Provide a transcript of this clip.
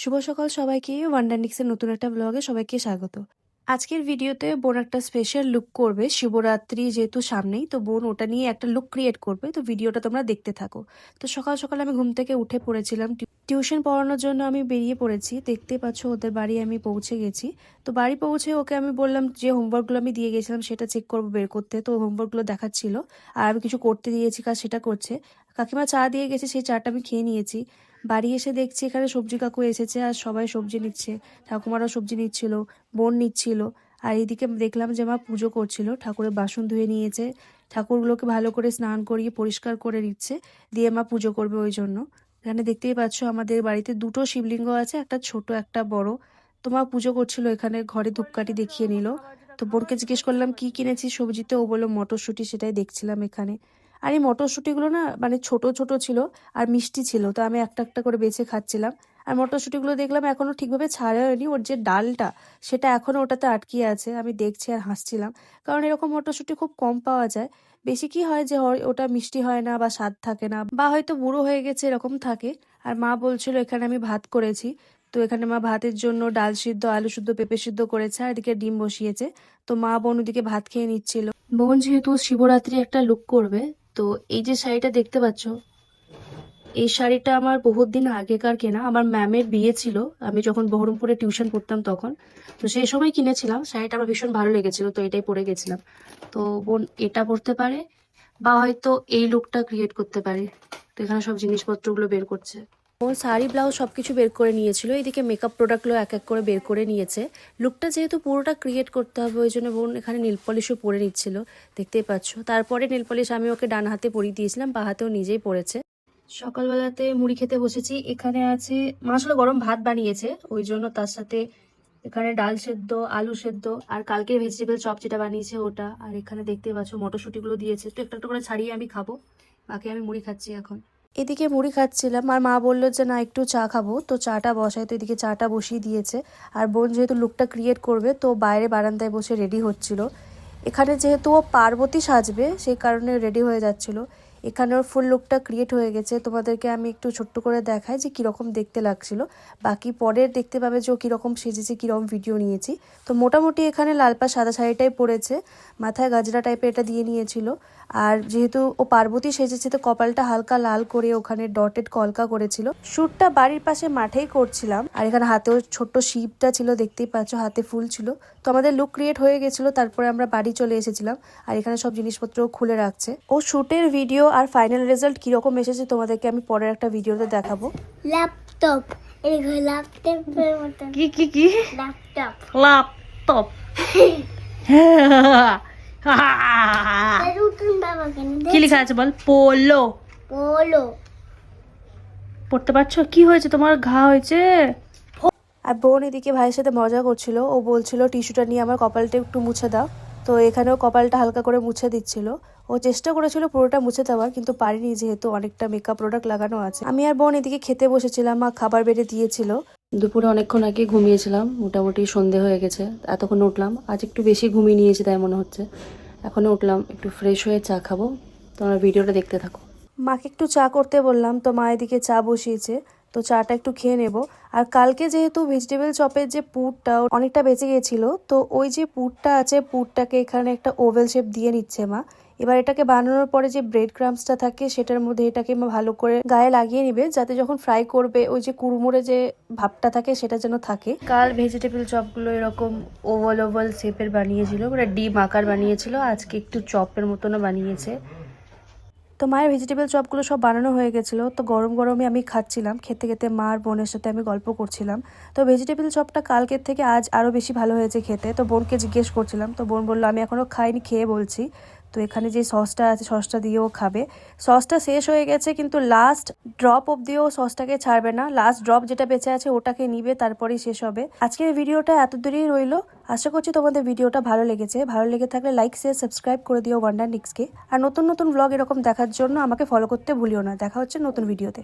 শুভ সকাল সবাইকে। ওয়ান্ডারনিক্সের নতুন একটা ব্লগে সবাইকে স্বাগত। আজকের ভিডিওতে বোন একটা স্পেশাল লুক করবে, শিবরাত্রি যেহেতু সামনেই, তো বোন ওটা নিয়ে একটা লুক ক্রিয়েট করবে। তো ভিডিওটা তোমরা দেখতে থাকো। তো সকাল সকাল আমি ঘুম থেকে উঠে পড়েছিলাম, টিউশন পড়ানোর জন্য আমি বেরিয়ে পড়েছি। দেখতে পাচ্ছ ওদের বাড়ি আমি পৌঁছে গেছি। তো বাড়ি পৌঁছে ওকে আমি বললাম যে হোমওয়ার্কগুলো আমি দিয়ে গেছিলাম সেটা চেক করবো বের করতে। তো হোমওয়ার্কগুলো দেখাচ্ছিল আর আমি কিছু করতে দিয়েছি কাজ, সেটা করছে। কাকিমা চা দিয়ে গেছে, সেই চাটা আমি খেয়ে নিয়েছি। বাড়ি এসে দেখছি এখানে সবজি কাকু এসেছে আর সবাই সবজি নিচ্ছে। ঠাকুমারাও সবজি নিচ্ছিল, বোন নিচ্ছিল। আর এইদিকে দেখলাম যে মা পুজো করছিল, ঠাকুরের বাসন ধুয়ে নিয়েছে, ঠাকুরগুলোকে ভালো করে স্নান করিয়ে পরিষ্কার করে নিচ্ছে, দিয়ে মা পুজো করবে ওই জন্য। এখানে দেখতেই পাচ্ছ আমাদের বাড়িতে দুটো শিবলিঙ্গ আছে, একটা ছোট একটা বড়। তো মা পুজো করছিল, এখানে ঘরে ধূপকাঠি দেখিয়ে নিল। তো বোনকে জিজ্ঞেস করলাম কি কিনেছি সবজিতে, ও বললো মটরশুঁটি, সেটাই দেখছিলাম এখানে। আর এই মটরশুঁটিগুলো না মানে ছোট ছোট ছিল আর মিষ্টি ছিল, তো আমি একটা একটা করে বেছে খাচ্ছিলাম। আর মটরশুঁটিগুলো দেখলাম এখনো ঠিকভাবে ছাড়া হয়নি, ওর যে ডালটা সেটা এখনো ওটাতে আটকিয়ে আছে। আমি দেখছি আর হাসছিলাম, কারণ এরকম মটরশুঁটি খুব কম পাওয়া যায়। বেশি কি হয় যে ওটা মিষ্টি হয় না বা স্বাদ থাকে না, বা হয়তো বুড়ো হয়ে গেছে এরকম থাকে। আর মা বলছিল এখানে আমি ভাত করেছি, তো এখানে মা ভাতের জন্য ডাল সিদ্ধ, আলু সিদ্ধ, পেঁপে সিদ্ধ করেছে আর এদিকে ডিম বসিয়েছে। তো মা বোন ওদিকে ভাত খেয়ে নিচ্ছিল। বোন যেহেতু শিবরাত্রি একটা লুক করবে, তো এই যে শাড়িটা দেখতে পাচ্ছ, এই শাড়িটা আমার বহুত দিন আগেকার কেনা। আমার ম্যামের বিয়ে ছিল, আমি যখন বহরমপুরে টিউশন পড়তাম তখন, তো সেই সময় কিনেছিলাম। শাড়িটা আমার ভীষণ ভালো লেগেছিল, তো এটাই পরে গেছিলাম। তো বোন এটা পরতে পারে বা হয়তো এই লুকটা ক্রিয়েট করতে পারে। তো এখানে সব জিনিসপত্রগুলো বের করছে। বোন শাড়ি ব্লাউজ সবকিছু বের করে নিয়েছিল, এদিকে মেকআপ প্রোডাক্টগুলো এক এক করে বের করে নিয়েছে। লুকটা যেহেতু পুরোটা ক্রিয়েট করতে হবে ওই জন্য বোন এখানে নেল পলিশও পরে নিচ্ছিল, দেখতেই পাচ্ছ। তারপরে নেল পলিশ আমি ওকে ডান হাতে পরিয়ে দিয়েছিলাম, বা হাতেও নিজেই পরেছে। সকালবেলাতে মুড়ি খেতে বসেছি। এখানে আছে মা আসলে গরম ভাত বানিয়েছে, ওই জন্য তার সাথে এখানে ডাল সেদ্ধ, আলু সেদ্ধ, আর কালকের ভেজিটেবল চপ যেটা বানিয়েছে ওটা। আর এখানে দেখতে পাচ্ছ মটরশুঁটিগুলো দিয়েছে, তো একটা একটা করে ছাড়িয়ে আমি খাবো। বাকি আমি মুড়ি খাচ্ছি এখন। এদিকে মুড়ি খাচ্ছিলাম আর মা বললো যে না একটু চা খাবো, তো চাটা বসাই। তো এদিকে চাটা বসিয়ে দিয়েছে। আর বোন যেহেতু লুকটা ক্রিয়েট করবে, তো বাইরে বারান্দায় বসে রেডি হচ্ছিল। এখানে যেহেতু ও পার্বতী সাজবে সেই কারণে রেডি হয়ে যাচ্ছিল। এখানে ওর ফুল লুকটা ক্রিয়েট হয়ে গেছে, তোমাদেরকে আমি একটু ছোট্ট করে দেখাই যে কীরকম দেখতে লাগছিল। বাকি পরের দেখতে পাবে যে ও কীরকম সেজেছে, কীরকম ভিডিও নিয়েছি। তো মোটামুটি এখানে লাল পা সাদা শাড়িটাই পরেছে, মাথায় গাজরা টাইপের এটা দিয়ে নিয়েছিল। আর যেহেতু ও পার্বতী সেজেছে, তো কপালটা হালকা লাল করে ওখানে ডটেড কলকা করেছিল। শ্যুটটা বাড়ির পাশে মাঠেই করছিলাম। আর এখানে হাতেও ছোট্ট শিবটা ছিল, দেখতেই পাচ্ছ, হাতে ফুল ছিল। তো আমাদের লুক ক্রিয়েট হয়ে গেছিল, তারপরে আমরা বাড়ি চলে এসেছিলাম। আর এখানে সব জিনিসপত্র খুলে রাখছে। ও শ্যুটের ভিডিও আর ফাইনাল রেজাল্ট কিরকম এসেছে তোমাদেরকে আমি পরের একটা ভিডিওতে দেখাবো। ল্যাপটপ, এই ল্যাপটপের মতো। কি কি কি? Laptop, laptop. নতুন বাবা কেন কি লেখা আছে বল? পোলো। বলো। পড়তে পারছো? কি হয়েছে তোমার? ঘা হয়েছে? আর বোন এদিকে ভাইয়ের সাথে মজা করছিল, ও বলছিল টিস্যুটা নিয়ে আমার কপালটা একটু মুছে দাও। তো এখানেও কপালটা হালকা করে মুছে দিচ্ছিল। ও চেষ্টা করেছিল পুরোটা মুছে দেওয়ার, কিন্তু পারিনি যেহেতু অনেকটা মেকআপ প্রোডাক্ট লাগানো আছে। আমি আর বোন এদিকে খেতে বসেছিলাম, মা খাবার বেড়ে দিয়েছিল। দুপুরে অনেকক্ষণ আগে ঘুমিয়েছিলাম, মোটামুটি সন্ধে হয়ে গেছে, এতক্ষণ উঠলাম। আজ একটু বেশি ঘুমিয়ে নিয়েছি তাই মনে হচ্ছে। এখন উঠলাম, একটু ফ্রেশ হয়ে চা খাবো। তোমরা ভিডিওটা দেখতে থাকো। মাকে একটু চা করতে বললাম, তো মা এদিকে চা বসিয়েছে, তো চাটা একটু খেয়ে নেব। আর কালকে যেহেতু ভেজিটেবল চপের যে পুরটা অনেকটা বেঁচে গেছিলো, তো ওই যে পুরটা আছে, পুরটাকে এখানে একটা ওভেল শেপ দিয়ে নিচ্ছে মা। এবার এটাকে বানানোর পরে যে ব্রেড ক্রাম্সটা থাকে সেটার মধ্যে এটাকে মা ভালো করে গায়ে লাগিয়ে নিবে, যাতে যখন ফ্রাই করবে ওই যে কুড়মুড়ে যে ভাবটা থাকে সেটা যেন থাকে। কাল ভেজিটেবল চপগুলো এরকম ওভাল ওভাল শেপের বানিয়েছিল, মানে ডিম আকার বানিয়েছিল। আজকে একটু চপের মতনও বানিয়েছে। তো মায়ের ভেজিটেবল চপগুলো সব বানানো হয়ে গেছিলো, তো গরম গরমে আমি খাচ্ছিলাম। খেতে খেতে মা আর বোনের সাথে আমি গল্প করছিলাম। তো ভেজিটেবল চপটা কালকের থেকে আজ আরও বেশি ভালো হয়েছে খেতে। তো বোনকে জিজ্ঞেস করছিলাম, তো বোন বললো আমি এখনও খাইনি, খেয়ে বলছি। তো এখানে যে সসটা আছে সসটা দিয়েও খাবে। সসটা শেষ হয়ে গেছে, কিন্তু লাস্ট ড্রপ অবধিও সসটাকে ছাড়বে না। লাস্ট ড্রপ যেটা বেঁচে আছে ওটাকে নিবে, তারপরেই শেষ হবে। আজকের ভিডিওটা এত দূরেই রইলো। আশা করছি তোমাদের ভিডিওটা ভালো লেগেছে। ভালো লেগে থাকলে লাইক শেয়ার সাবস্ক্রাইব করে দিও ওয়ান্ডারনিক্সকে। আর নতুন নতুন ব্লগ এরকম দেখার জন্য আমাকে ফলো করতে ভুলিও না। দেখা হচ্ছে নতুন ভিডিওতে।